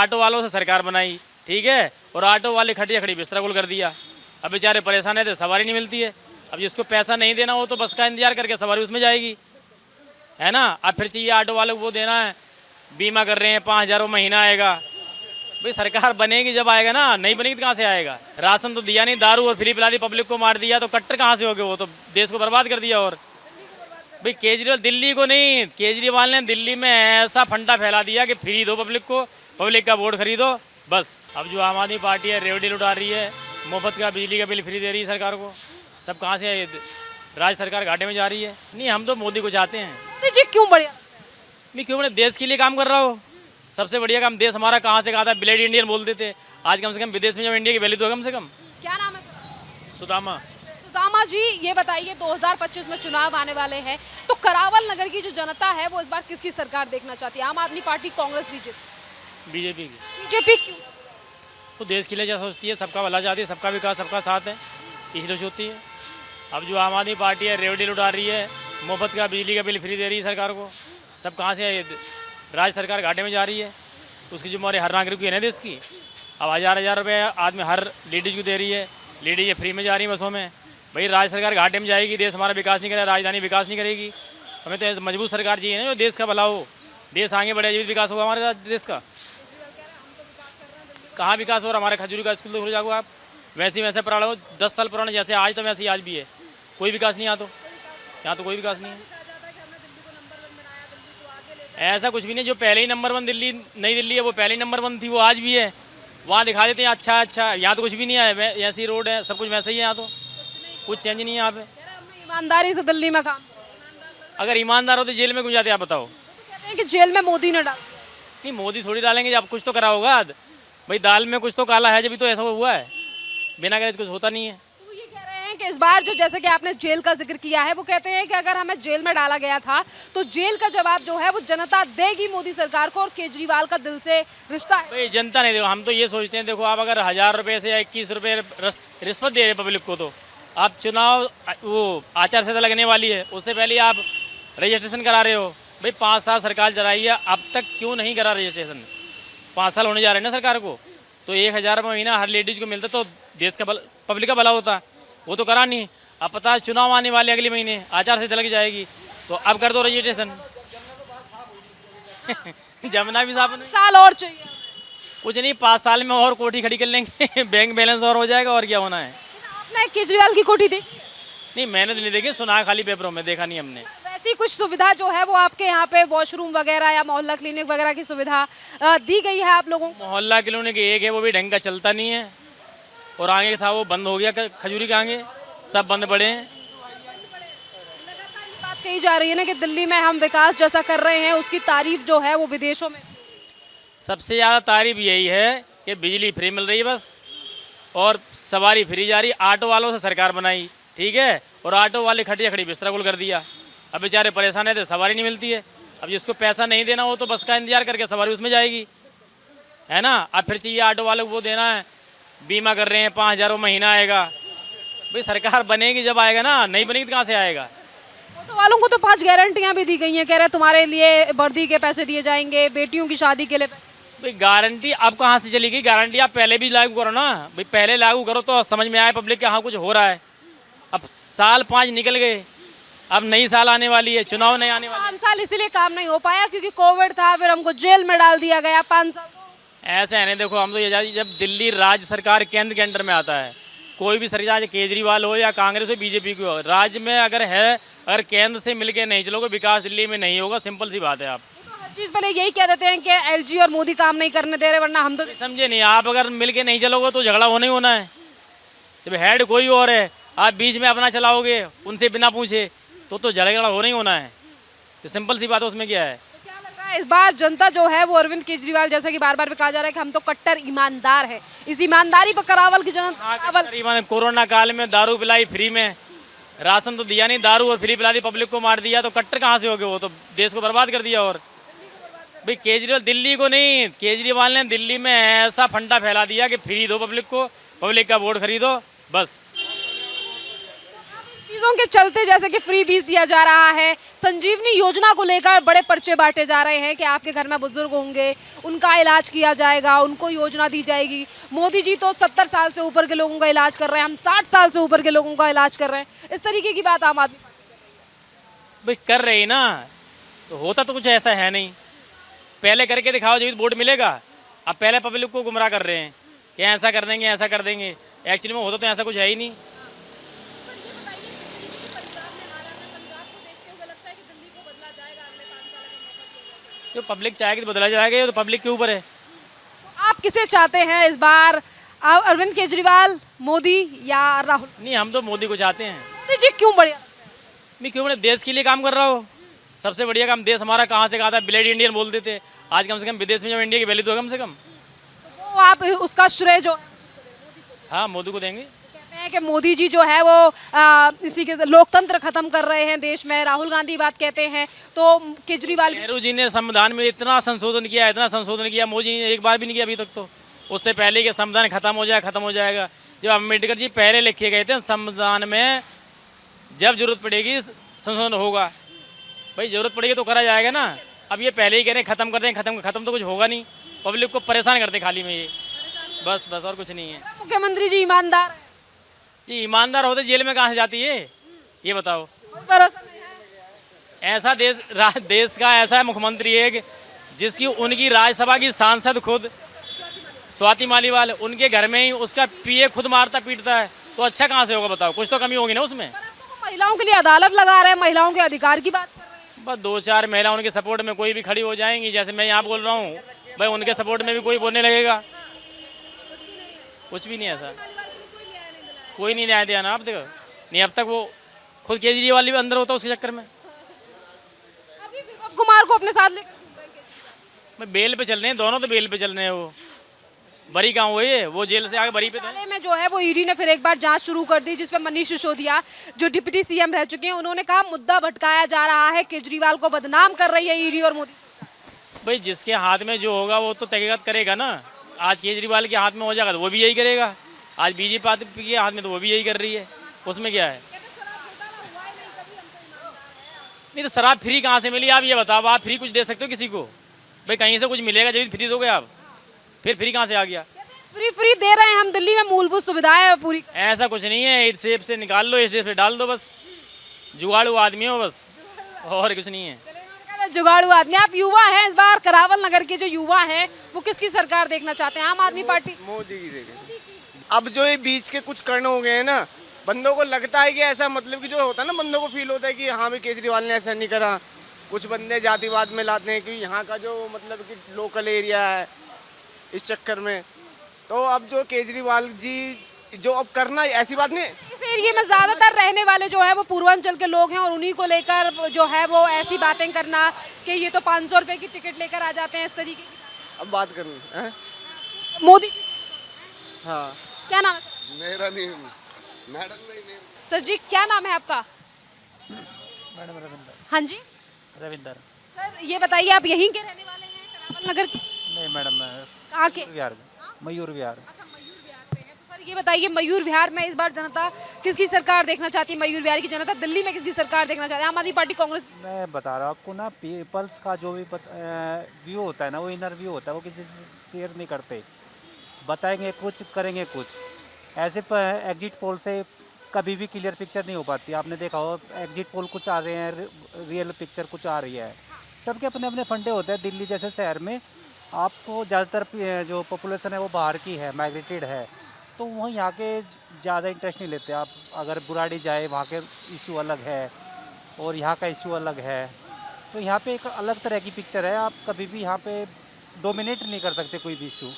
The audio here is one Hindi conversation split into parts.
ऑटो वालों से सरकार बनाई, ठीक है, और ऑटो वाले खटिया खड़ी बिस्तरा गुल कर दिया। अब बेचारे परेशान रहते, सवारी नहीं मिलती है। अब जिसको पैसा नहीं देना वो तो बस का इंतजार करके सवारी उसमें जाएगी, है ना। अब फिर चाहिए ऑटो वालों को वो देना है, बीमा कर रहे हैं 5,000 महीना आएगा। भाई सरकार बनेगी जब आएगा ना, नहीं बनेगी तो कहाँ से आएगा। राशन तो दिया नहीं, दारू और फ्री पिला दी, पब्लिक को मार दिया, तो कट्टर कहाँ से हो गए, वो तो देश को बर्बाद कर दिया। और भाई केजरीवाल, दिल्ली को नहीं, केजरीवाल ने दिल्ली में ऐसा फंडा फैला दिया कि फ्री दो पब्लिक को, पब्लिक का वोट खरीदो बस। अब जो आम आदमी पार्टी है रेवड़ी लुटा रही है, मुफ्त का बिजली का बिल फ्री दे रही है सरकार को, सब कहाँ से है? राज्य सरकार घाटे में जा रही है। नहीं, हम तो मोदी को चाहते हैं। जी क्यों बढ़िया? नहीं क्यों, बड़े देश के लिए काम कर रहा हो। सबसे बढ़िया काम देश हमारा कहाँ से कहा था, ब्लेड इंडियन बोलते थे, आज कम से कम विदेश में जब इंडिया की वैल्यू तो है कम से कम। क्या नाम है तुम्हारा? सुदामा। सुदामा जी, ये बताइए 2025 में चुनाव आने वाले हैं, तो करावल नगर की जो जनता है वो इस बार किसकी सरकार देखना चाहती है? आम आदमी पार्टी, कांग्रेस, बीजेपी? बीजेपी की। बीजेपी क्यों? तो देश के लिए क्या सोचती है, सबका भला चाहती है, सबका विकास सबका साथ है, इसलिए सोचती है। अब जो आम आदमी पार्टी है रेवड़ी लुटा रही है, मुफ्त का बिजली का बिल फ्री दे रही है सरकार को, सब कहाँ से है? राज्य सरकार घाटे में जा रही है, उसकी जिम्मेवारी हर नागरिक की है ना देश की। अब हज़ार रुपये आदमी हर लेडीज को दे रही है, लेडीज ये फ्री में जा रही है बसों में। भाई राज्य सरकार घाटे में जाएगी, देश हमारा विकास नहीं करेगा, राजधानी विकास नहीं करेगी। हमें तो ऐसे मजबूत सरकार चाहिए ना जो देश का भला हो, देश आगे बढ़े, जीवित विकास होगा हमारे देश का। कहाँ विकास हो रहा? हमारे खजूरी का स्कूल तो खुल जाओ आप, वैसे पुराना हो, 10 साल पुराना जैसे आज, तो वैसे ही आज भी है, कोई विकास नहीं। यहाँ तो कोई विकास नहीं है। ऐसा कुछ भी नहीं, जो पहले ही नंबर 1 दिल्ली, नई दिल्ली है, वो पहले ही नंबर 1 थी, वो आज भी है। वहाँ दिखा देते हैं अच्छा, यहाँ तो कुछ भी नहीं है, ऐसी रोड है, सब कुछ वैसे ही है, यहाँ तो कुछ चेंज नहीं है यहाँ पे। ईमानदारी से दिल्ली में काम, अगर ईमानदार हो तो जेल में क्यों जाते हैं आप बताओ? कहते हैं कि जेल में मोदी ने डाल। नहीं, मोदी थोड़ी डालेंगे, जब कुछ तो करा होगा भाई, दाल में कुछ तो काला है, जब तो ऐसा हुआ है, बिना करे कुछ होता नहीं है। वो ये कह रहे हैं कि इस बार जो, जैसे कि आपने जेल का जिक्र किया है, वो कहते हैं कि अगर हमें जेल में डाला गया था तो जेल का जवाब जो है वो जनता देगी मोदी सरकार को, और केजरीवाल का दिल से रिश्ता है। भाई जनता नहीं, देखो हम तो ये सोचते हैं, देखो आप अगर 1,000 रुपये से या 21 रुपये रिश्वत दे रहे पब्लिक को, तो आप चुनाव, वो आचार संहिता लगने वाली है, उससे पहले आप रजिस्ट्रेशन करा रहे हो। भाई 5 साल सरकार चलाई है, अब तक क्यों नहीं करा रजिस्ट्रेशन? 5 साल होने जा रहे हैं ना सरकार को, तो 1,000 रुपये महीना हर लेडीज को मिलता तो देश का पब्लिक का भला होता, वो तो करा नहीं। अब पता है चुनाव आने वाले अगले महीने, आचार संहिता लग जाएगी, तो अब कर दो रजिस्ट्रेशन। जमुना भी साफ नहीं, साल और चाहिए। कुछ नहीं, 5 साल में और कोठी खड़ी कर लेंगे, बैंक बैलेंस और हो जाएगा, और क्या होना है। आपने केजरीवाल की कोठी देखी? नहीं मैंने तो नहीं देखी, सुना खाली पेपरों में, देखा नहीं हमने। वैसी कुछ सुविधा जो है वो आपके यहाँ पे वॉशरूम वगैरह या मोहल्ला क्लिनिक वगैरह की सुविधा दी गई है आप लोगों को? मोहल्ला क्लिनिक एक है, वो भी ढंग का चलता नहीं है, और आगे था वो बंद हो गया, खजूरी के आगे सब बंद पड़े हैं। लगातार ये बात कही जा रही है ना कि दिल्ली में हम विकास जैसा कर रहे हैं, उसकी तारीफ जो है वो विदेशों में। सबसे ज़्यादा तारीफ यही है कि बिजली फ्री मिल रही है बस, और सवारी फ्री जा रही। ऑटो वालों से सरकार बनाई, ठीक है, और ऑटो वाले खटिया खड़ी बिस्तरा गुल कर दिया। अब बेचारे परेशान रहते, सवारी नहीं मिलती है। अब जिसको पैसा नहीं देना वो तो बस का इंतजार करके सवारी उसमें जाएगी, है ना। अब फिर चाहिए ऑटो वालों को वो देना है, बीमा कर रहे हैं 5,000 महीना आएगा। भाई सरकार बनेगी जब आएगा ना, नहीं बनेगी तो कहाँ से आएगा। ऑटो वालों को तो 5 गारंटियां भी दी गई हैं, कह रहे हैं तुम्हारे लिए वर्दी के पैसे दिए जाएंगे, बेटियों की शादी के लिए। भाई गारंटी अब कहाँ से चलेगी? गारंटी आप पहले भी लागू करो ना भाई, पहले लागू करो तो समझ में आए पब्लिक के हाँ कुछ हो रहा है। अब साल 5 निकल गए, अब नई साल आने वाली है, चुनाव नहीं आने वाले। 5 साल इसीलिए काम नहीं हो पाया क्योंकि कोविड था, फिर हमको जेल में डाल दिया गया 5 साल। ऐसे है नहीं, देखो हम तो ये, जब दिल्ली राज्य सरकार केंद्र के अंडर में आता है, कोई भी सरकार, केजरीवाल हो या कांग्रेस हो बीजेपी की हो, राज्य में अगर है, अगर केंद्र से मिलके नहीं चलोगे विकास दिल्ली में नहीं होगा, सिंपल सी बात है। आप तो हर चीज़ पहले यही कह देते हैं कि एलजी और मोदी काम नहीं करने दे रहे, वरना हम तो समझे नहीं। आप अगर मिलके नहीं चलोगे तो झगड़ा होना ही होना है। जब हेड कोई और है, आप बीच में अपना चलाओगे उनसे बिना पूछे, तो झगड़ा होना ही होना है। तो सिंपल सी बात है, उसमें क्या है। तो क्या लग रहा है इस बार जनता जो है वो अरविंद केजरीवाल, जैसा कि बार बार भी कहा जा रहा है कि हम तो कट्टर ईमानदार है, इस ईमानदारी पर करावल की जनता। कोरोना काल में दारू पिलाई फ्री में, राशन तो दिया नहीं, दारू और फ्री पिला दी, पब्लिक को मार दिया, तो कट्टर कहाँ से हो गए, वो तो देश को बर्बाद कर दिया। और भाई केजरीवाल, दिल्ली को नहीं, केजरीवाल ने दिल्ली में ऐसा फंडा फैला दिया कि फ्री दो पब्लिक को, पब्लिक का वोट खरीदो बस। चीजों के चलते जैसे कि फ्री बीज दिया जा रहा है, संजीवनी योजना को लेकर बड़े पर्चे बांटे जा रहे हैं कि आपके घर में बुजुर्ग होंगे, उनका इलाज किया जाएगा, उनको योजना दी जाएगी। मोदी जी तो 70 साल से ऊपर के लोगों का इलाज कर रहे हैं, हम 60 साल से ऊपर के लोगों का इलाज कर रहे हैं। इस तरीके की बात आम आदमी भाई कर रहे ही ना, तो होता तो कुछ ऐसा है नहीं। पहले करके दिखाओ जब वोट मिलेगा। अब पहले पब्लिक को गुमराह कर रहे हैं कि ऐसा कर देंगे, ऐसा कर देंगे। एक्चुअली में होता तो ऐसा कुछ है ही नहीं। जो पब्लिक चाहेगी तो बदला जाएगा, ये तो पब्लिक के ऊपर है। आप किसे चाहते हैं इस बार, अरविंद केजरीवाल, मोदी या राहुल? नहीं, हम तो मोदी को चाहते हैं। मोदी जी क्यों बढ़िया? नहीं, क्यों? मैंने देश के लिए काम कर रहा हो। सबसे बढ़िया काम देश हमारा कहाँ से कहा था, ब्लेड इंडियन बोल देते। आज कम से कम विदेश में जब इंडिया की वैल्यू तो कम से कम। तो आप उसका श्रेय जो हाँ, मोदी को देंगे। कहते हैं कि मोदी जी जो है वो इसी के लोकतंत्र खत्म कर रहे हैं देश में, राहुल गांधी बात कहते हैं, तो केजरीवाल भी। नेहरू जी ने संविधान में इतना संशोधन किया, इतना संशोधन किया, मोदी जी ने एक बार भी नहीं किया अभी तक। तो उससे पहले कि संविधान खत्म हो जाएगा। जब अम्बेडकर जी पहले लिखे गए थे संविधान में, जब जरूरत पड़ेगी संशोधन होगा। भाई जरूरत पड़ेगी तो करा जाएगा ना। अब ये पहले ही कह रहे हैं खत्म कर दें, खत्म तो कुछ होगा नहीं। पब्लिक को परेशान करते खाली में ये, बस और कुछ नहीं है। मुख्यमंत्री जी ईमानदार हैं? जी ईमानदार होते जेल में कहाँ से जाती है, ये बताओ। कोई भरोसा नहीं है। ऐसा देश का ऐसा मुख्यमंत्री है कि जिसकी उनकी राज्यसभा की सांसद खुद स्वाति मालीवाल, उनके घर में ही उसका पीए खुद मारता पीटता है। तो अच्छा कहाँ से होगा बताओ? कुछ तो कमी होगी ना उसमें। पर आप तो महिलाओं के लिए अदालत लगा रहे हैं, महिलाओं के अधिकार की बात कर रहे हैं। बस 2-4 महिला उनके सपोर्ट में कोई भी खड़ी हो जाएंगी, जैसे मैं यहाँ बोल रहा हूँ, भाई उनके सपोर्ट में भी कोई बोलने लगेगा। कुछ भी नहीं ऐसा, कोई नहीं न्याय दिया ना। आप देखो नहीं, अब तक वो खुद केजरीवाल भी अंदर होता उसके चक्कर में। अभी विभव कुमार को अपने साथ लेकर घूम रहे हैं। मैं बेल पे चल रहे हैं, दोनों तो बेल पे चल रहे हैं। वो बरी कहाँ हुई है, वो जेल से आगे बरी पे तो है। हाल में जो है वो ईडी ने फिर एक बार जांच शुरू कर दी, जिसमें मनीष सिसोदिया जो डिप्टी सीएम रह चुके हैं, उन्होंने कहा मुद्दा भटकाया जा रहा है, केजरीवाल को बदनाम कर रही है ईडी और मोदी। भाई जिसके हाथ में जो होगा वो तो तहकीकात करेगा ना। आज केजरीवाल के हाथ में हो जाएगा तो वो भी यही करेगा। आज बीजेपी के हाथ में तो वो भी यही कर रही है, उसमें क्या है? नहीं तो शराब फ्री कहाँ से मिली आप ये बताओ। आप फ्री कुछ दे सकते हो किसी को? भाई कहीं से कुछ मिलेगा जब फ्री दोगे आप, फिर फ्री कहाँ से आ गया? फ्री दे रहे हैं हम, दिल्ली में मूलभूत सुविधाएं पूरी। ऐसा कुछ नहीं है, इस शेप से निकाल लो, इस शेप से डाल दो, बस जुगाड़ू आदमी हो बस, और कुछ नहीं है। जुगाड़ू आदमी। आप युवा हैं, इस बार करावल नगर के जो युवा हैं वो किसकी सरकार देखना चाहते हैं? आम आदमी पार्टी? मोदी की देखें। अब जो ये बीच के कुछ कर्ण हो गए हैं ना, बंदों को लगता है कि ऐसा, मतलब कि जो होता है ना, बंदों को फील होता है कि हाँ भी केजरीवाल ने ऐसा नहीं करा। कुछ बंदे जातिवाद में लाते हैं कि यहाँ का जो मतलब कि लोकल एरिया है, इस चक्कर में। तो अब जो केजरीवाल जी जो अब करना, ऐसी बात नहीं। इस एरिया में ज्यादातर रहने वाले जो है वो पूर्वांचल के लोग हैं, और उन्हीं को लेकर जो है वो ऐसी बातें करना कि ये तो 500 रुपए की टिकट लेकर आ जाते हैं, इस तरीके की। अब बात करनी है मोदी जी, हाँ। क्या नाम है सर? मेरा नहीं, मैडम नहीं। सर जी क्या नाम है आपका? मैडम रविंदर। हाँ जी रविंदर। सर, ये बताइए आप यहीं के रहने वाले हैं, करावल नगर के? नहीं मैडम, मैं कहाँ के? विहार, मयूर विहार। अच्छा, मयूर विहार से हैं। तो सर ये बताइए, मयूर विहार में इस बार जनता किसकी सरकार देखना चाहती है? मयूर विहार की जनता दिल्ली में किसकी सरकार देखना चाहती है? आम आदमी पार्टी, कांग्रेस? मैं बता रहा हूँ आपको ना, पीपल्स का जो भी व्यू होता है ना, वो इनर व्यू होता है, वो किसी से शेयर नहीं करते। बताएंगे कुछ, करेंगे कुछ। ऐसे एग्जिट पोल से कभी भी क्लियर पिक्चर नहीं हो पाती। आपने देखा हो, एग्जिट पोल कुछ आ रहे हैं, रियल पिक्चर कुछ आ रही है। सबके अपने अपने फंडे होते हैं। दिल्ली जैसे शहर में आपको ज़्यादातर जो पॉपुलेशन है वो बाहर की है, माइग्रेटेड है, तो वहाँ यहाँ के ज़्यादा इंटरेस्ट नहीं लेते। आप अगर बुराड़ी जाए, वहाँ के इशू अलग है और यहाँ का इशू अलग है। तो यहाँ पे एक अलग तरह की पिक्चर है। आप कभी भी यहाँ पे डोमिनेट नहीं कर सकते कोई भी इशू,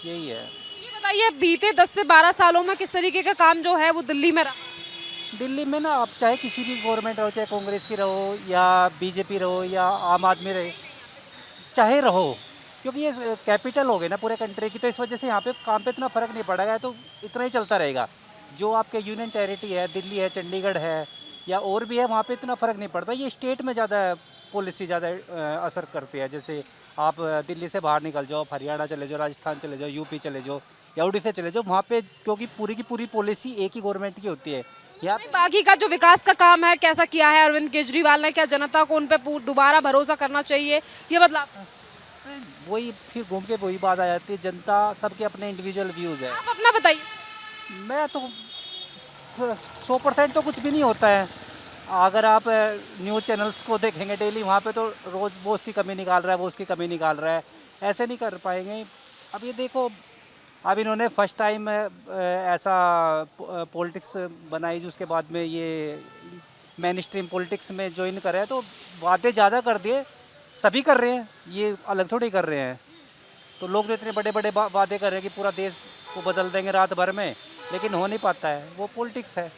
यही है। ये बताइए, बीते 10 से 12 सालों में किस तरीके का काम जो है वो दिल्ली में रहा? दिल्ली में ना, आप चाहे किसी भी गवर्नमेंट रहो, चाहे कांग्रेस की रहो या बीजेपी रहो या आम आदमी रहे, चाहे रहो, क्योंकि ये कैपिटल हो गई ना पूरे कंट्री की, तो इस वजह से यहाँ पे काम पे इतना फ़र्क नहीं पड़ेगा। तो इतना ही चलता रहेगा। जो आपके यूनियन टेरिटरी है, दिल्ली है, चंडीगढ़ है या और भी है, वहाँ पे इतना फ़र्क नहीं पड़ता। ये स्टेट में ज़्यादा पॉलिसी ज़्यादा असर करती है। जैसे आप दिल्ली से बाहर निकल जाओ, हरियाणा चले जाओ, राजस्थान चले जाओ, यूपी चले जाओ या उड़ीसा चले जाओ, वहाँ पे क्योंकि पूरी की पूरी पॉलिसी एक ही गवर्नमेंट की होती है, यहाँ नहीं, बाकी का जो विकास का काम है कैसा किया है अरविंद केजरीवाल ने, क्या जनता को उन पे दोबारा भरोसा करना चाहिए, ये बदलाव? वही फिर घूम के वही बात आ जाती है, जनता सबके अपने इंडिविजुअल व्यूज़ है। आप अपना बताइए। मैं तो 100% तो कुछ भी नहीं होता है। अगर आप न्यूज़ चैनल्स को देखेंगे डेली, वहाँ पे तो रोज़ वो उसकी कमी निकाल रहा है, वो उसकी कमी निकाल रहा है, ऐसे नहीं कर पाएंगे। अब ये देखो, अब इन्होंने फर्स्ट टाइम ऐसा पॉलिटिक्स बनाई जिसके बाद में ये मेन स्ट्रीम पॉलिटिक्स में ज्वाइन करे हैं, तो वादे ज़्यादा कर दिए, सभी कर रहे हैं, ये अलग थोड़ी कर रहे हैं। तो लोग तो इतने बड़े बड़े वादे कर रहे हैं कि पूरा देश को बदल देंगे रात भर में, लेकिन हो नहीं पाता है, वो पॉलिटिक्स है।